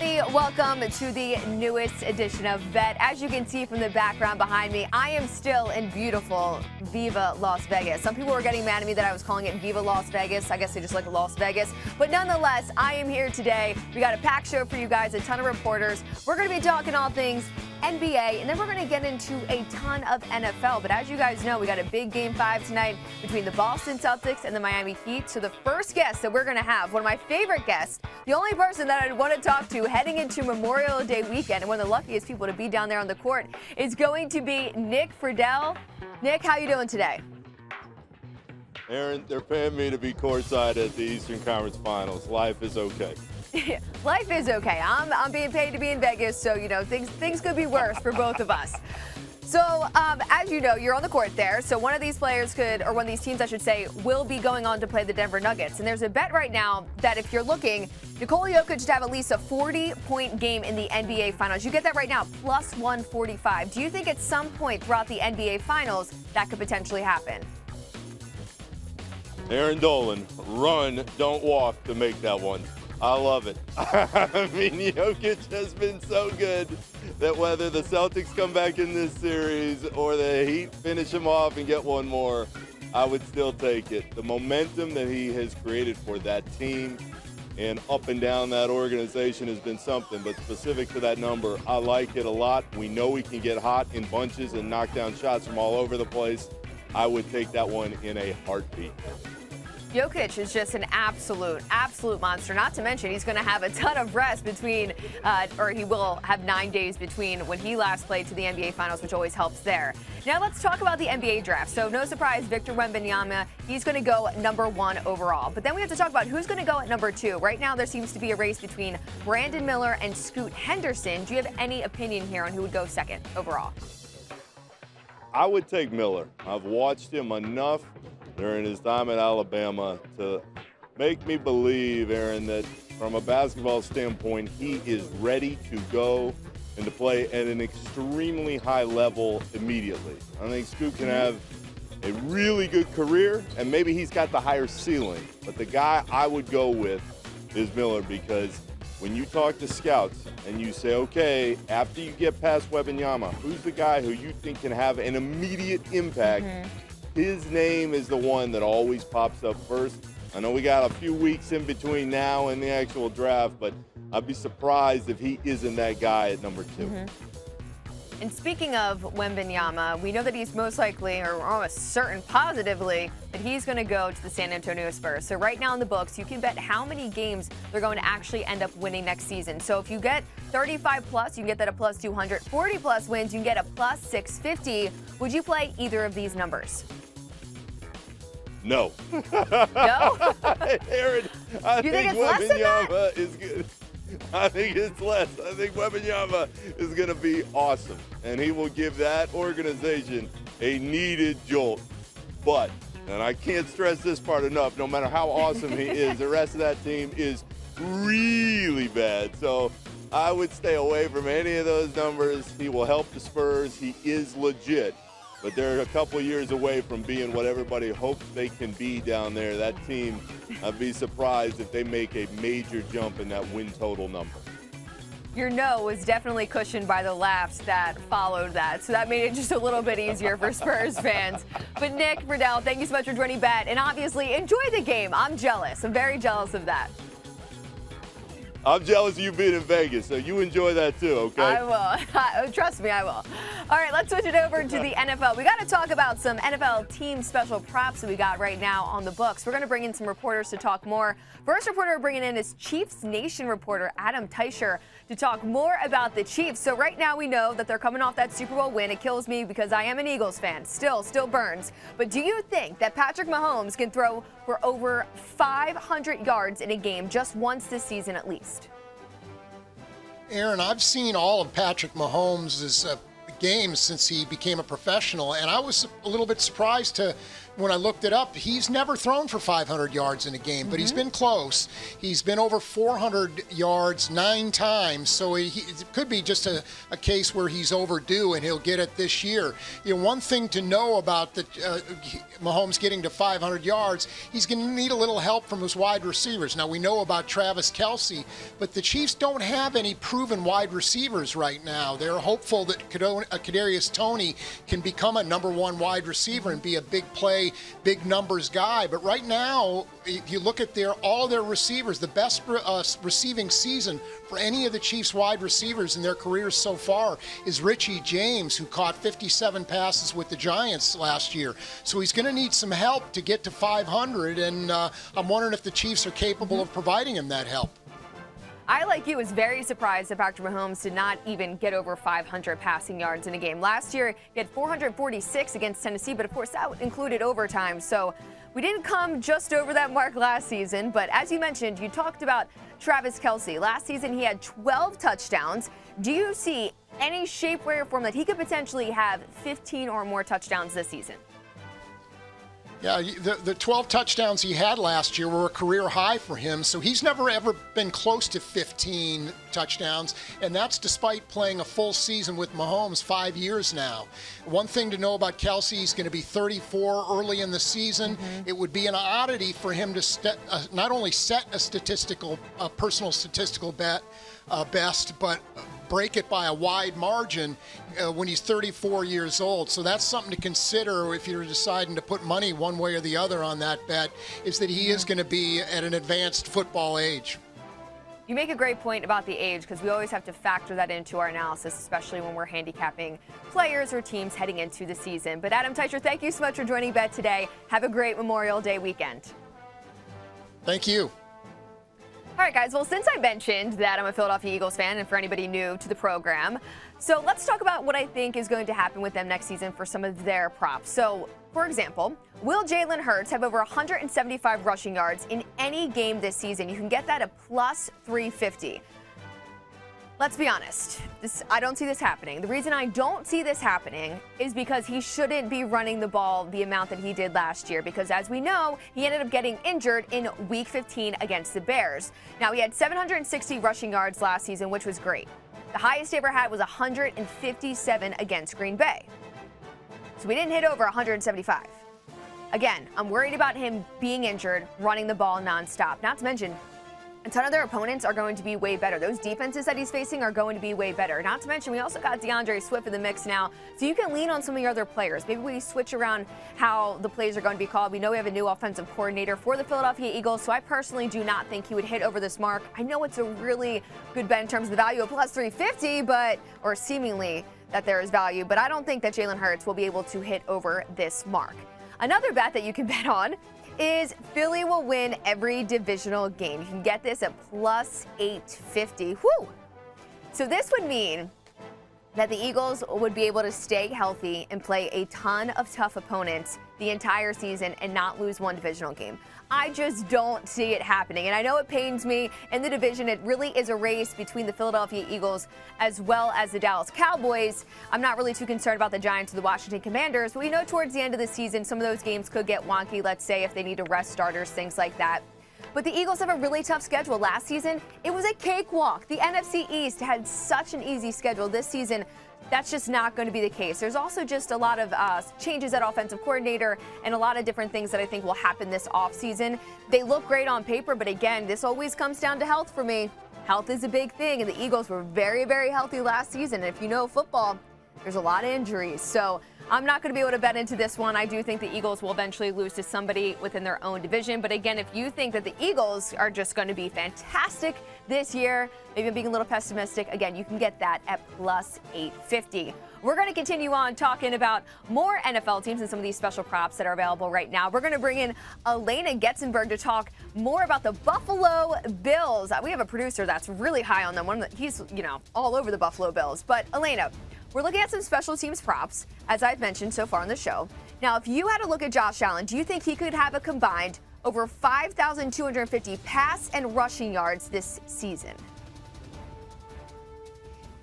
everybody. Welcome to the newest edition of Bet. As you can see from the background behind me, I am still in beautiful Viva Las Vegas. Some people were getting mad at me that I was calling it Viva Las Vegas. I guess they just like Las Vegas. But nonetheless, I am here today. We got a packed show for you guys, a ton of reporters. We're going to be talking all things NBA, and then we're going to get into a ton of NFL. But as you guys know, we got a big Game 5 tonight between the Boston Celtics and the Miami Heat. So the first guest that we're going to have, one of my favorite guests, the only person that I'd want to talk to heading into Memorial Day weekend, and one of the luckiest people to be down there on the court, is going to be Nick Firedell. Nick, how you doing today? Erin, they're paying me to be courtside at the Eastern Conference Finals. Life is okay. Life is okay. I'm being paid to be in Vegas, so you know things could be worse for both of us. So as you know, you're on the court there. So one of these players could, or one of these teams, I should say, will be going on to play the Denver Nuggets. And there's a bet right now that if you're looking, Nikola Jokic to have at least a 40-point game in the NBA Finals. You get that right now, plus 145. Do you think at some point throughout the NBA Finals that could potentially happen? Erin Dolan, run, don't walk to make that one. I love it. I mean, Jokic has been so good that whether the Celtics come back in this series or the Heat finish him off and get one more, I would still take it. The momentum that he has created for that team and up and down that organization has been something, but specific to that number, I like it a lot. We know he can get hot in bunches and knock down shots from all over the place. I would take that one in a heartbeat. Jokic is just an absolute monster. Not to mention, he's going to have a ton of rest between, or he will have 9 days between when he last played to the NBA Finals, which always helps there. Now let's talk about the NBA draft. So no surprise, Victor Wembanyama, he's going to go #1 overall. But then we have to talk about who's going to go at #2. Right now, there seems to be a race between Brandon Miller and Scoot Henderson. Do you have any opinion here on who would go second overall? I would take Miller. I've watched him enough during his time at Alabama to make me believe, Erin, that from a basketball standpoint, he is ready to go and to play at an extremely high level immediately. I think Scoot can have a really good career, and maybe he's got the higher ceiling. But the guy I would go with is Miller, because when you talk to scouts and you say, okay, after you get past Wembanyama, who's the guy who you think can have an immediate impact? His name is the one that always pops up first. I know we got a few weeks in between now and the actual draft, but I'd be surprised if he isn't that guy at #2. And speaking of Wembanyama, we know that he's most likely, or almost certain positively, that he's going to go to the San Antonio Spurs. So right now in the books, you can bet how many games they're going to actually end up winning next season. So if you get 35 plus, you can get that at plus 200. 40 plus wins, you can get a plus 650. Would you play either of these numbers? No. No? Erin, I You think think it's less than that? Wembanyama is good. I think it's less. I think Wembanyama is going to be awesome, and he will give that organization a needed jolt. But, and I can't stress this part enough, no matter how awesome he is, the rest of that team is really bad. So I would stay away from any of those numbers. He will help the Spurs. He is legit. But they're a couple years away from being what everybody hopes they can be down there. That team, I'd be surprised if they make a major jump in that win total number. Your no was definitely cushioned by the laughs that followed that. So that made it just a little bit easier for Spurs fans. But Nick Firedell, thank you so much for joining Bet. And obviously, enjoy the game. I'm jealous. I'm very jealous of that. I'm jealous of you being in Vegas, so you enjoy that too, okay? I will. Trust me, I will. All right, let's switch it over to the NFL. We got to talk about some NFL team special props that we got right now on the books. We're going to bring in some reporters to talk more. First reporter we're bringing in is Chiefs Nation reporter Adam Teicher to talk more about the Chiefs. So right now we know that they're coming off that Super Bowl win. It kills me because I am an Eagles fan. Still burns. But do you think that Patrick Mahomes can throw for over 500 yards in a game just once this season at least? Erin, I've seen all of Patrick Mahomes' games since he became a professional, and I was a little bit surprised to when I looked it up, he's never thrown for 500 yards in a game, but he's been close. He's been over 400 yards 9 times, so it could be just a case where he's overdue and he'll get it this year. One thing to know about Mahomes getting to 500 yards, he's going to need a little help from his wide receivers. Now, we know about Travis Kelce, but the Chiefs don't have any proven wide receivers right now. They're hopeful that Kadarius Toney can become a number 1 wide receiver and be a big play, big numbers guy. But right now, if you look at all their receivers, the best receiving season for any of the Chiefs wide receivers in their careers so far is Richie James, who caught 57 passes with the Giants last year. So he's going to need some help to get to 500, and I'm wondering if the Chiefs are capable of providing him that help. I, like you, was very surprised that Patrick Mahomes did not even get over 500 passing yards in a game. Last year, he had 446 against Tennessee, but of course that included overtime. So we didn't come just over that mark last season. But as you mentioned, you talked about Travis Kelce. Last season, he had 12 touchdowns. Do you see any shape, way, or form that he could potentially have 15 or more touchdowns this season? Yeah, the 12 touchdowns he had last year were a career high for him, so he's never ever been close to 15 touchdowns, and that's despite playing a full season with Mahomes 5 years now. One thing to know about Kelce, he's going to be 34 early in the season. It would be an oddity for him to not only set a personal statistical best, but break it by a wide margin when he's 34 years old. So that's something to consider if you're deciding to put money one way or the other on that bet, is that he is going to be at an advanced football age. You make a great point about the age, because we always have to factor that into our analysis, especially when we're handicapping players or teams heading into the season. But Adam Teicher, thank you so much for joining Bet today. Have a great Memorial Day weekend. Thank you. All right, guys. Well, since I mentioned that I'm a Philadelphia Eagles fan, and for anybody new to the program, so let's talk about what I think is going to happen with them next season for some of their props. So, for example, will Jalen Hurts have over 175 rushing yards in any game this season? You can get that at plus 350. Let's be honest. I don't see this happening. The reason I don't see this happening is because he shouldn't be running the ball the amount that he did last year, because as we know, he ended up getting injured in Week 15 against the Bears. Now, he had 760 rushing yards last season, which was great. The highest he ever had was 157 against Green Bay. So we didn't hit over 175. Again, I'm worried about him being injured, running the ball nonstop. Not to mention, a ton of their opponents are going to be way better. Those defenses that he's facing are going to be way better. Not to mention, we also got DeAndre Swift in the mix now, so you can lean on some of your other players. Maybe we switch around how the plays are going to be called. We know we have a new offensive coordinator for the Philadelphia Eagles, so I personally do not think he would hit over this mark. I know it's a really good bet in terms of the value of plus 350, or seemingly that there is value, but I don't think that Jalen Hurts will be able to hit over this mark. Another bet that you can bet on is Philly will win every divisional game. You can get this at plus 850. Whew! So this would mean that the Eagles would be able to stay healthy and play a ton of tough opponents the entire season and not lose one divisional game. I just don't see it happening. And I know it pains me. In the division, it really is a race between the Philadelphia Eagles as well as the Dallas Cowboys. I'm not really too concerned about the Giants or the Washington Commanders, but we know towards the end of the season, some of those games could get wonky, let's say, if they need to rest starters, things like that. But the Eagles have a really tough schedule. Last season, it was a cakewalk. The NFC East had such an easy schedule. This season, that's just not going to be the case. There's also just a lot of changes at offensive coordinator and a lot of different things that I think will happen this offseason. They look great on paper, but again, this always comes down to health for me. Health is a big thing, and the Eagles were very, very healthy last season. And if you know football, there's a lot of injuries. So I'm not going to be able to bet into this one. I do think the Eagles will eventually lose to somebody within their own division. But again, if you think that the Eagles are just going to be fantastic this year, maybe I'm being a little pessimistic, again, you can get that at plus 850. We're going to continue on talking about more NFL teams and some of these special props that are available right now. We're going to bring in Alaina Getzenberg to talk more about the Buffalo Bills. We have a producer that's really high on them. He's, all over the Buffalo Bills. But Alaina, we're looking at some special teams props, as I've mentioned so far on the show. Now, if you had to look at Josh Allen, do you think he could have a combined over 5,250 pass and rushing yards this season?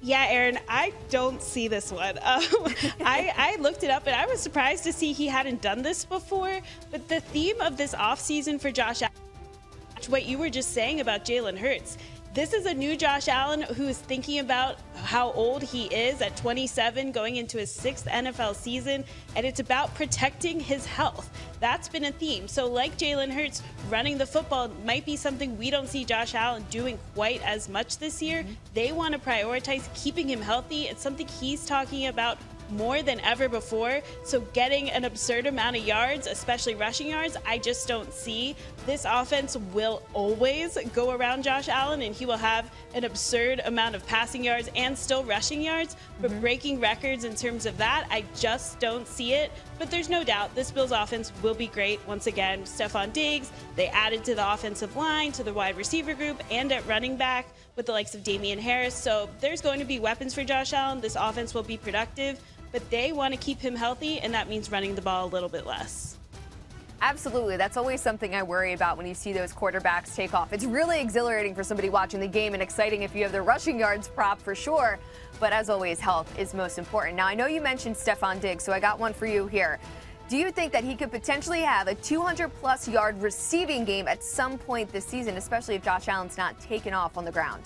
Yeah, Erin, I don't see this one. I looked it up, and I was surprised to see he hadn't done this before. But the theme of this offseason for Josh Allen, what you were just saying about Jalen Hurts, this is a new Josh Allen who is thinking about how old he is at 27, going into his 6th NFL season, and it's about protecting his health. That's been a theme. So like Jalen Hurts, running the football might be something we don't see Josh Allen doing quite as much this year. They want to prioritize keeping him healthy. It's something he's talking about more than ever before. So getting an absurd amount of yards, especially rushing yards, I just don't see. This offense will always go around Josh Allen, and he will have an absurd amount of passing yards and still rushing yards. But breaking records in terms of that, I just don't see it. But there's no doubt this Bills offense will be great. Once again, Stephon Diggs, they added to the offensive line, to the wide receiver group, and at running back with the likes of Damian Harris. So there's going to be weapons for Josh Allen. This offense will be productive, but they want to keep him healthy, and that means running the ball a little bit less. Absolutely. That's always something I worry about when you see those quarterbacks take off. It's really exhilarating for somebody watching the game and exciting if you have the rushing yards prop for sure. But as always, health is most important. Now, I know you mentioned Stephon Diggs, so I got one for you here. Do you think that he could potentially have a 200-plus yard receiving game at some point this season, especially if Josh Allen's not taken off on the ground?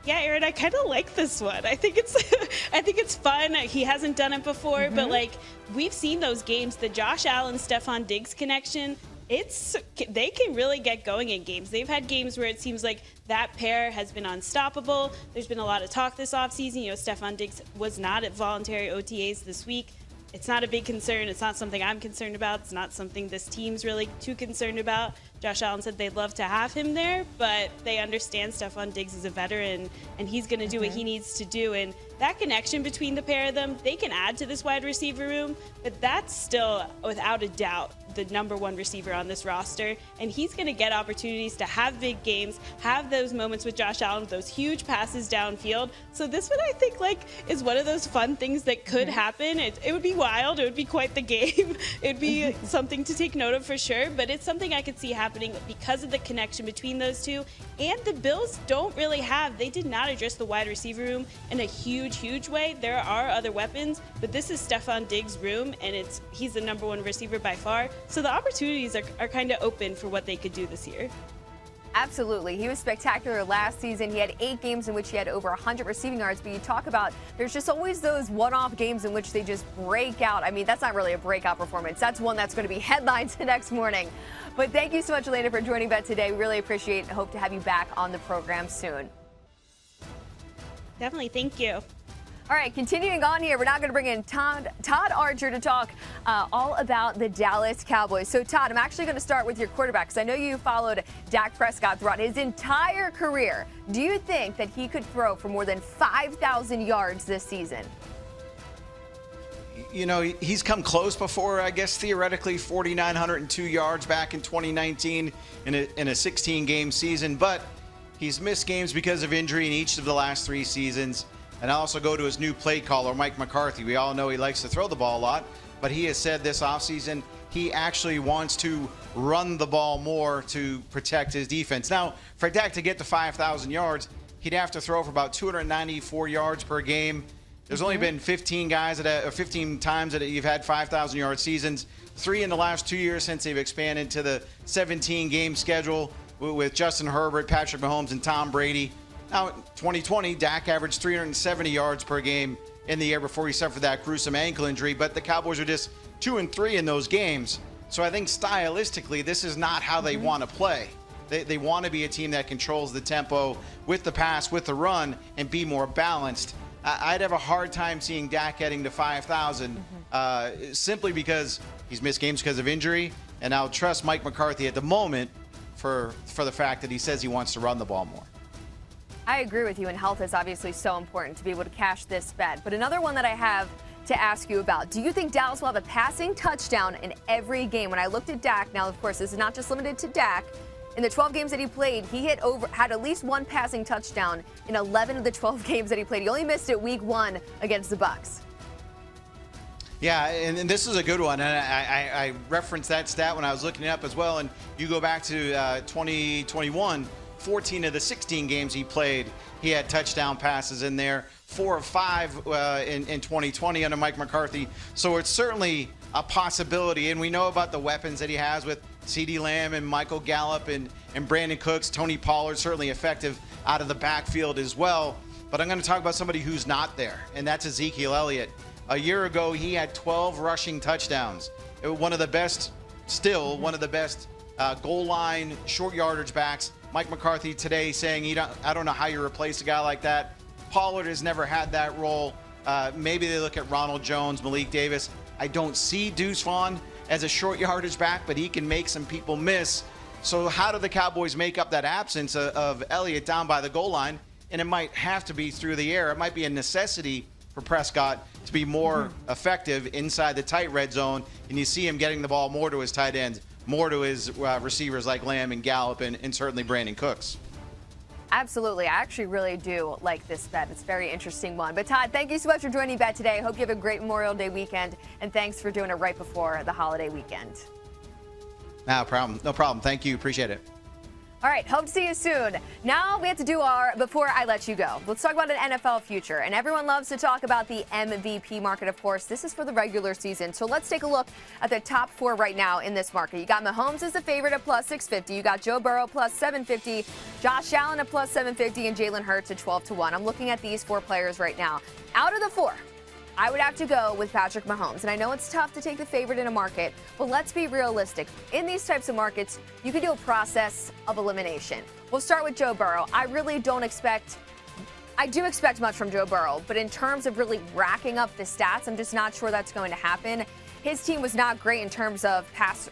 Yeah, Erin, I kind of like this one. I think it's fun. He hasn't done it before, but like we've seen those games, the Josh Allen Stephon Diggs connection. They can really get going in games. They've had games where it seems like that pair has been unstoppable. There's been a lot of talk this offseason. You know, Stephon Diggs was not at voluntary OTAs this week. It's not a big concern. It's not something I'm concerned about. It's not something this team's really too concerned about. Josh Allen said they'd love to have him there, but they understand Stephon Diggs is a veteran, and he's going to do what he needs to do. And that connection between the pair of them, they can add to this wide receiver room, but that's still, without a doubt, the number one receiver on this roster. And he's going to get opportunities to have big games, have those moments with Josh Allen, those huge passes downfield. So this one, I think, is one of those fun things that could happen. It would be wild. It would be quite the game. It would be something to take note of for sure, but it's something I could see happening because of the connection between those two. And the Bills they did not address the wide receiver room in a huge way. There are other weapons, but this is Stephon Diggs' room, and he's the number one receiver by far. So the opportunities are kind of open for what they could do this year. Absolutely. He was spectacular last season. He had 8 games in which he had over 100 receiving yards. But you talk about there's just always those one-off games in which they just break out. I mean, that's not really a breakout performance. That's one that's going to be headlines the next morning. But thank you so much, Alaina, for joining Bet today. We really appreciate it and hope to have you back on the program soon. Definitely. Thank you. All right, continuing on here, we're now going to bring in Todd Archer to talk all about the Dallas Cowboys. So, Todd, I'm actually going to start with your quarterback because I know you followed Dak Prescott throughout his entire career. Do you think that he could throw for more than 5,000 yards this season? You know, he's come close before, I guess, theoretically, 4,902 yards back in 2019 in a 16-game season. But he's missed games because of injury in each of the last 3 seasons. And I also go to his new play caller, Mike McCarthy. We all know he likes to throw the ball a lot, but he has said this offseason he actually wants to run the ball more to protect his defense. Now, for Dak to get to 5,000 yards, he'd have to throw for about 294 yards per game. There's only been 15 times that you've had 5,000 yard seasons, 3 in the last 2 years since they've expanded to the 17-game schedule with Justin Herbert, Patrick Mahomes, and Tom Brady. Now, 2020, Dak averaged 370 yards per game in the year before he suffered that gruesome ankle injury, but the Cowboys are just 2-3 in those games. So I think stylistically, this is not how they want to play. They want to be a team that controls the tempo with the pass, with the run, and be more balanced. I'd have a hard time seeing Dak getting to 5,000 simply because he's missed games because of injury, and I'll trust Mike McCarthy at the moment for the fact that he says he wants to run the ball more. I agree with you, and health is obviously so important to be able to cash this bet. But another one that I have to ask you about, do you think Dallas will have a passing touchdown in every game? When I looked at Dak, now, of course, this is not just limited to Dak. In the 12 games that he played, he had at least one passing touchdown in 11 of the 12 games that he played. He only missed it week 1 against the Bucs. Yeah, and this is a good one. And I referenced that stat when I was looking it up as well. And you go back to 2021, 14 of the 16 games he played, he had touchdown passes in there. 4 of 5 in 2020 under Mike McCarthy. So it's certainly a possibility. And we know about the weapons that he has with CeeDee Lamb and Michael Gallup and Brandon Cooks. Tony Pollard certainly effective out of the backfield as well. But I'm going to talk about somebody who's not there, and that's Ezekiel Elliott. A year ago, he had 12 rushing touchdowns. One of the best goal line, short yardage backs. Mike McCarthy today saying, I don't know how you replace a guy like that. Pollard has never had that role. Maybe they look at Ronald Jones, Malik Davis. I don't see Deuce Vaughn as a short yardage back, but he can make some people miss. So how do the Cowboys make up that absence of Elliott down by the goal line? And it might have to be through the air. It might be a necessity for Prescott to be more effective inside the tight red zone. And you see him getting the ball more to his tight ends, more to his receivers like Lamb and Gallup and certainly Brandon Cooks. Absolutely. I actually really do like this bet. It's a very interesting one. But Todd, thank you so much for joining Bet today. I hope you have a great Memorial Day weekend. And thanks for doing it right before the holiday weekend. No problem. Thank you. Appreciate it. All right, hope to see you soon. Now we have to do our before I let you go. Let's talk about an NFL future. And everyone loves to talk about the MVP market, of course. This is for the regular season. So let's take a look at the top 4 right now in this market. You got Mahomes as the favorite at plus 650. You got Joe Burrow plus 750, Josh Allen at plus 750, and Jalen Hurts at 12-1. I'm looking at these 4 players right now. Out of the 4, I would have to go with Patrick Mahomes. And I know it's tough to take the favorite in a market, but let's be realistic. In these types of markets, you can do a process of elimination. We'll start with Joe Burrow. I do expect much from Joe Burrow, but in terms of really racking up the stats, I'm just not sure that's going to happen. His team was not great in terms of pass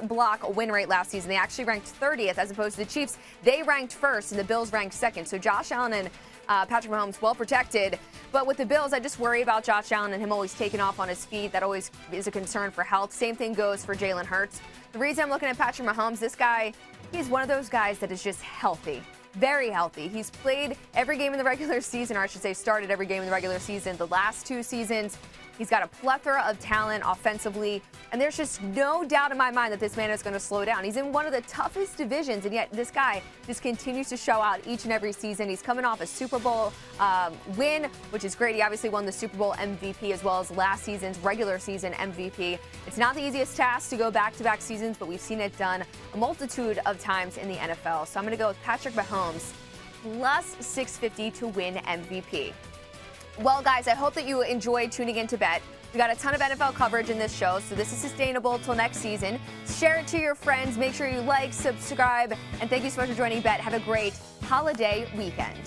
block win rate last season. They actually ranked 30th as opposed to the Chiefs. They ranked first and the Bills ranked second. So Josh Allen and Patrick Mahomes well protected. But with the Bills, I just worry about Josh Allen and him always taking off on his feet. That always is a concern for health. Same thing goes for Jalen Hurts. The reason I'm looking at Patrick Mahomes, this guy, he's one of those guys that is just healthy. Very healthy. He's played every game in the regular season, or I should say started every game in the regular season. The last 2 seasons, he's got a plethora of talent offensively, and there's just no doubt in my mind that this man is going to slow down. He's in one of the toughest divisions, and yet this guy just continues to show out each and every season. He's coming off a Super Bowl win, which is great. He obviously won the Super Bowl MVP as well as last season's regular season MVP. It's not the easiest task to go back-to-back seasons, but we've seen it done a multitude of times in the NFL. So I'm going to go with Patrick Mahomes plus 650 to win MVP. Well, guys, I hope that you enjoyed tuning in to Bet. We got a ton of NFL coverage in this show, so this is sustainable till next season. Share it to your friends. Make sure you like, subscribe, and thank you so much for joining Bet. Have a great holiday weekend.